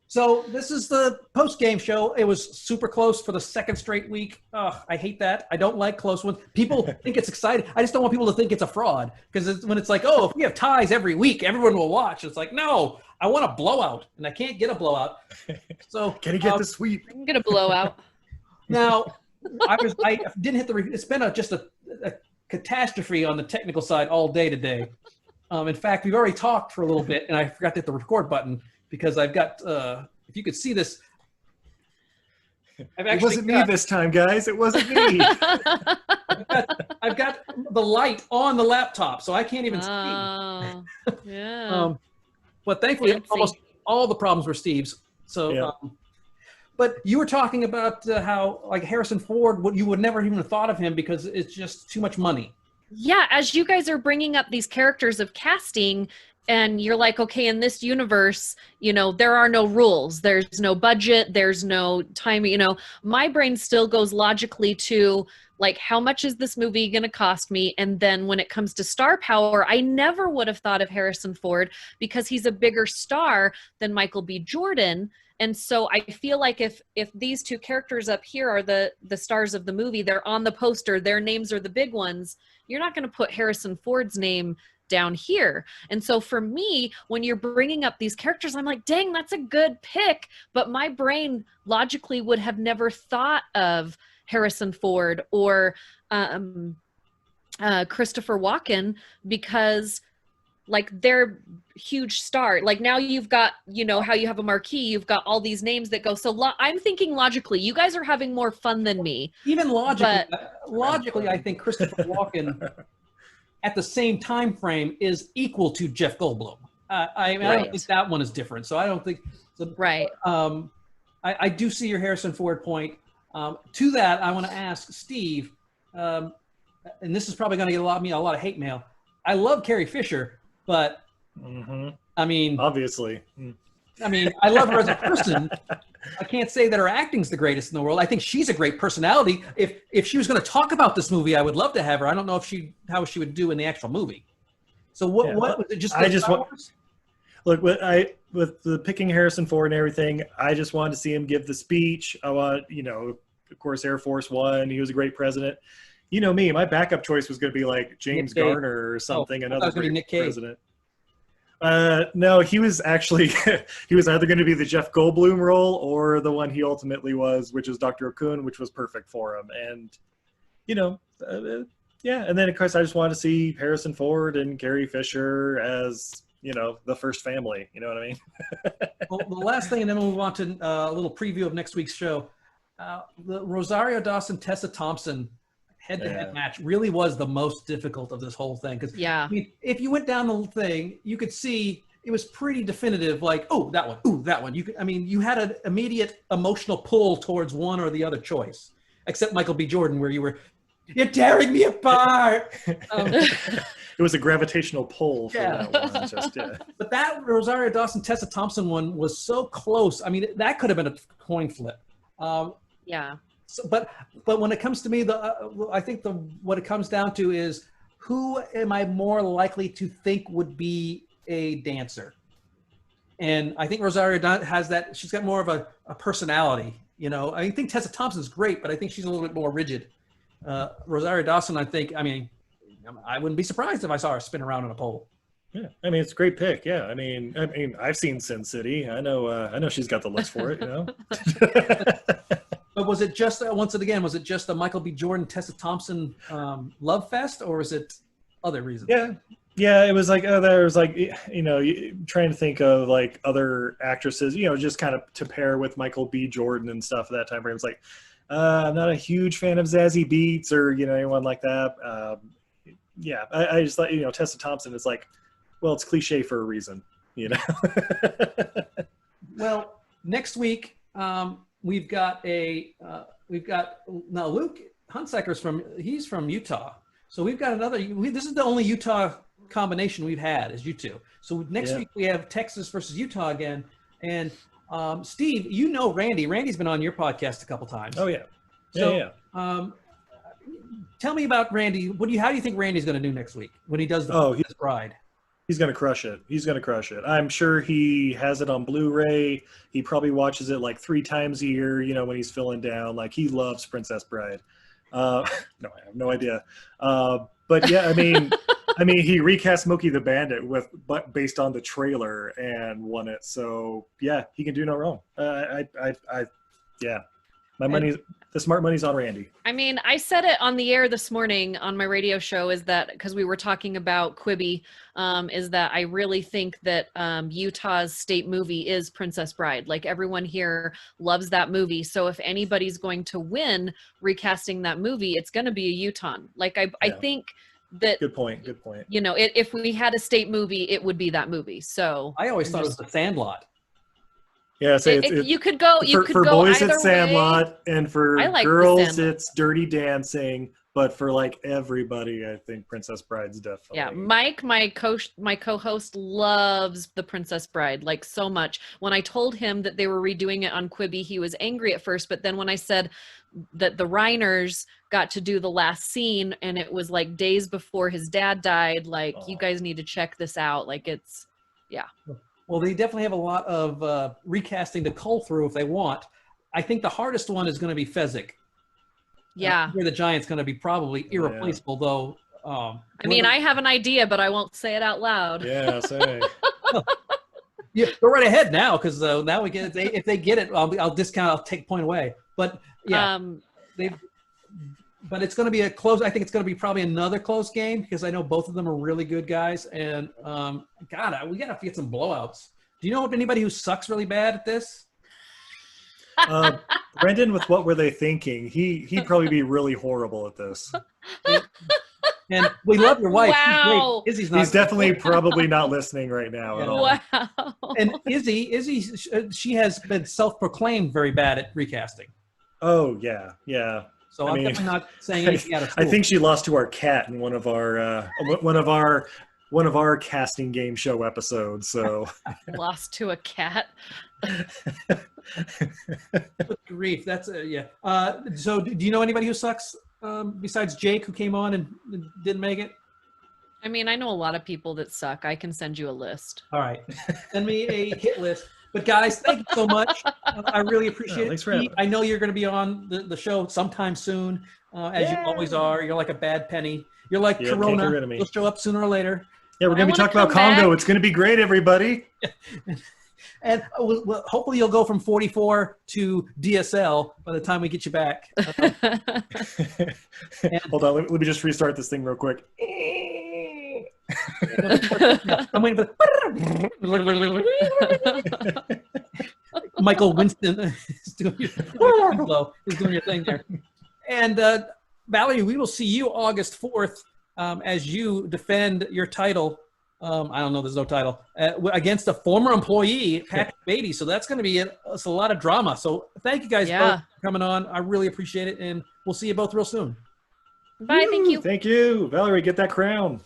So this is the post-game show. It was super close for the second straight week. Ugh, I hate that. I don't like close ones. People think it's exciting. I just don't want people to think it's a fraud because when it's like, oh, if we have ties every week, everyone will watch. It's like, no, I want a blowout, and I can't get a blowout. So can you get the sweep? I can get a blowout. Now, I didn't hit the. It's been just a catastrophe on the technical side all day today. In fact, we've already talked for a little bit, and I forgot to hit the record button. Because I've got, if you could see this, it wasn't me this time, guys. It wasn't me. I've got the light on the laptop, so I can't even see. Yeah. But thankfully, almost all the problems were Steve's. So, yeah. But you were talking about how, like Harrison Ford, what you would never even have thought of him because it's just too much money. Yeah, as you guys are bringing up these characters of casting. And you're like, okay, in this universe, there are no rules. There's no budget. There's no time. My brain still goes logically to like, how much is this movie going to cost me? And then when it comes to star power, I never would have thought of Harrison Ford because he's a bigger star than Michael B. Jordan. And so I feel like if these two characters up here are the stars of the movie, they're on the poster, their names are the big ones, you're not going to put Harrison Ford's name down here. And so for me, when you're bringing up these characters, I'm like, dang, that's a good pick. But my brain logically would have never thought of Harrison Ford or Christopher Walken because like they're huge star. Like now you've got, how you have a marquee, you've got all these names that go. So I'm thinking logically, you guys are having more fun than me. Even logically, I think Christopher Walken at the same time frame is equal to Jeff Goldblum. I don't think that one is different. So I don't think. So, right. I do see your Harrison Ford point. To that, I want to ask Steve, and this is probably going to get a lot of hate mail. I love Carrie Fisher, but I mean, obviously. I mean, I love her as a person. I can't say that her acting's the greatest in the world. I think she's a great personality. If she was going to talk about this movie, I would love to have her. I don't know how she would do in the actual movie. So what was it? Look, with the picking Harrison Ford and everything, I just wanted to see him give the speech. I want, of course, Air Force One. He was a great president. You know me, my backup choice was going to be like James Garner or something, another great president. No, he was actually he was either going to be the Jeff Goldblum role or the one he ultimately was, which is Dr. Okun, which was perfect for him. And and then of course I just wanted to see Harrison Ford and Carrie Fisher as the first family. You know what I mean? Well, the last thing, and then we'll move on to a little preview of next week's show. The Rosario Dawson, Tessa Thompson head-to-head match really was the most difficult of this whole thing. Because I mean, if you went down the thing, you could see it was pretty definitive. Like, oh, that one, ooh, that one. You had an immediate emotional pull towards one or the other choice, except Michael B. Jordan, where you're tearing me apart. It was a gravitational pull for that one. But that Rosario Dawson, Tessa Thompson one was so close. I mean, that could have been a coin flip. So, but when it comes to me, I think what it comes down to is who am I more likely to think would be a dancer? And I think Rosario has that. She's got more of a personality. I think Tessa Thompson's great, but I think she's a little bit more rigid. Rosario Dawson, I wouldn't be surprised if I saw her spin around on a pole. Yeah, I mean, it's a great pick. Yeah, I mean, I've seen Sin City. I know she's got the looks for it. But was it just a Michael B. Jordan, Tessa Thompson love fest, or was it other reasons? Yeah, it was like there was like trying to think of like other actresses, just kind of to pair with Michael B. Jordan and stuff at that time frame. It's like I'm not a huge fan of Zazie Beetz or anyone like that. I just thought Tessa Thompson is like, well, it's cliche for a reason, Well, next week. We've got now Luke Hunsaker's from Utah. So we've got this is the only Utah combination we've had is you two. So next week we have Texas versus Utah again. And Steve, Randy. Randy's been on your podcast a couple times. Oh yeah. Tell me about Randy. How do you think Randy's going to do next week when he does the Bride? He's gonna crush it. He's gonna crush it. I'm sure he has it on Blu-ray. He probably watches it like 3 times a year. You know, when he's feeling down. Like he loves Princess Bride. No, I have no idea. But yeah, I mean, he recast Smokey the Bandit but based on the trailer and won it. So yeah, he can do no wrong. Yeah, the smart money's on Randy. I mean, I said it on the air this morning on my radio show, is that because we were talking about Quibi, is that I really think that Utah's state movie is Princess Bride. Like everyone here loves that movie. So if anybody's going to win recasting that movie, it's going to be a Utah. Like I think that. Good point. You know, if we had a state movie, it would be that movie. So I always thought it was The Sandlot. Yeah, so you could go. For boys, either it's Sandlot, way. and for girls, it's Dirty Dancing. But for like everybody, I think Princess Bride's definitely. Yeah, Mike, my co-host, loves The Princess Bride like so much. When I told him that they were redoing it on Quibi, he was angry at first. But then when I said that the Reiners got to do the last scene, and it was like days before his dad died, like you guys need to check this out. Like it's, yeah. Well, they definitely have a lot of recasting to cull through if they want. I think the hardest one is going to be Fezzik. Yeah. Where the Giant's going to be probably irreplaceable, though. I mean, I have an idea, but I won't say it out loud. Yeah, say. Yeah, go right ahead now, because now we get if they get it, I'll discount. I'll take point away. But yeah, but it's going to be a close. I think it's going to be probably another close game because I know both of them are really good guys, and we gotta get some blowouts. Do you know anybody who sucks really bad at this? Brendan, with What Were They Thinking? He'd probably be really horrible at this. And we love your wife. Wow. Izzy's not. He's definitely probably not listening right now at all. Wow. And Izzy, she has been self-proclaimed very bad at recasting. Oh yeah. So I'm definitely not saying anything out of school. I think she lost to our cat in one of our casting game show episodes. So Lost to a cat. Good grief, that's yeah. So do you know anybody who sucks besides Jake, who came on and didn't make it? I mean, I know a lot of people that suck. I can send you a list. All right, send me a hit list. But guys, thank you so much. I really appreciate it. Pete, I know you're going to be on the show sometime soon, as you always are. You're like a bad penny. You're like Corona. You'll show up sooner or later. Yeah, we're going to be talking about Congo. It's going to be great, everybody. And hopefully you'll go from 44 to DSL by the time we get you back. Hold on, let me just restart this thing real quick. I'm waiting for Michael Winston is doing your thing there. And Valerie, we will see you August 4th as you defend your title. I don't know, there's no title, against a former employee, Patrick Beatty. So that's going to be a lot of drama. So thank you guys both for coming on. I really appreciate it. And we'll see you both real soon. Bye. Thank you. Thank you. Valerie, get that crown.